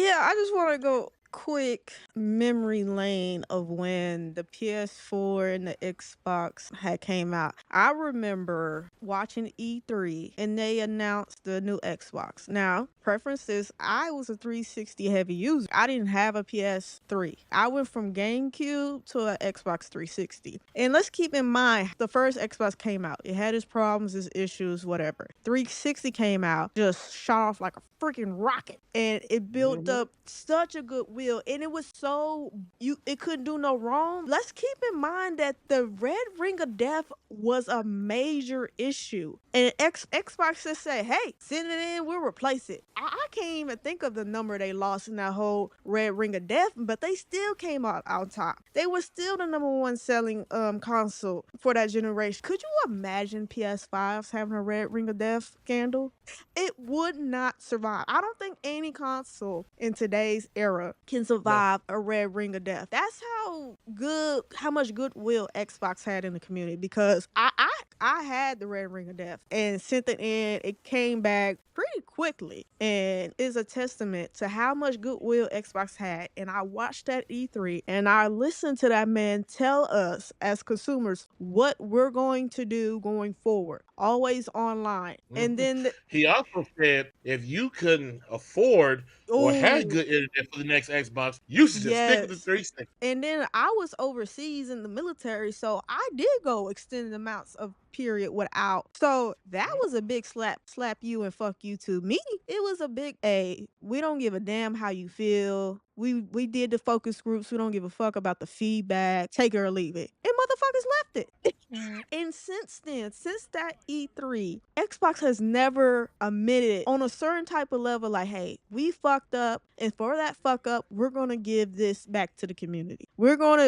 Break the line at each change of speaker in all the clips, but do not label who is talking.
Yeah, I just want to go quick memory lane of when the PS4 and the Xbox had came out. I remember watching E3 and they announced the new Xbox. Now, preferences, I was a 360 heavy user. I didn't have a PS3. I went from GameCube to an Xbox 360. And let's keep in mind, the first Xbox came out. It had its problems, its issues, whatever. 360 came out, just shot off like a freaking rocket. And it built
Mhm.
up such a goodwill. And it was so it couldn't do no wrong. Let's keep in mind that the red ring of death was a major issue. And Xbox just said, hey, send it in, we'll replace it. I can't even think of the number they lost in that whole red ring of death, but they still came out on top. They were still the number one selling console for that generation. Could you imagine PS5s having a red ring of death scandal? It would not survive. I don't think any console in today's era can
No.
survive a red ring of death. That's how much goodwill Xbox had in the community, because I had the red ring of death and sent it in. It came back pretty quickly and is a testament to how much goodwill Xbox had. And I watched that E3 and I listened to that man tell us as consumers what we're going to do going forward, always online. And
Mhm.
then
He also said if you couldn't afford or had
oh,
good internet for the next Xbox, you should just stick with the
yes.
360.
And then I was overseas in the military, so I did go extended amounts of period without. So that
Mhm.
was a big slap you and fuck you to me. It was a big a we don't give a damn how you feel. We did the focus groups. We don't give a fuck about the feedback. Take it or leave it. And motherfuckers left it. And since then, since that E3, Xbox has never admitted on a certain type of level, like, hey, we fucked up, and for that fuck up, we're gonna give this back to the community. We're going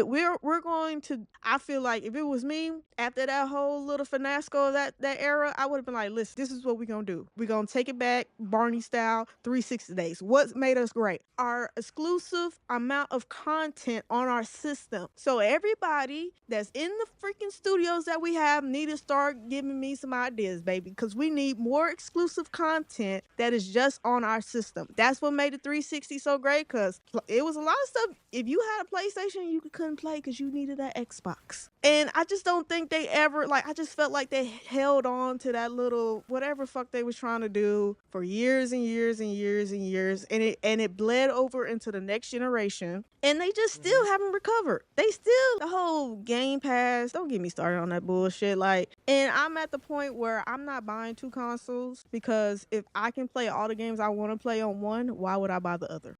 to. I feel like if it was me after that whole little finasco of that era, I would have been like, listen, this is what we're gonna do. We're gonna take it back, Barney style, 360 days. What's made us great? Our exclusive amount of content on our system. So everybody that's in the freaking studios that we have need to start giving me some ideas, baby, because we need more exclusive content that is just on our system. That's what made the 360 so great, because it was a lot of stuff. If you had a PlayStation, you couldn't play because you needed that Xbox. And I just don't think they ever, like, I just felt like they held on to that little whatever fuck they was trying to do for years and years and years and years. And it bled over into the next generation. And they just still
Mhm.
haven't recovered. They still, the whole Game Pass, don't get me started on that bullshit. Like, and I'm at the point where I'm not buying two consoles, because if I can play all the games I want to play on one, why would I buy the other?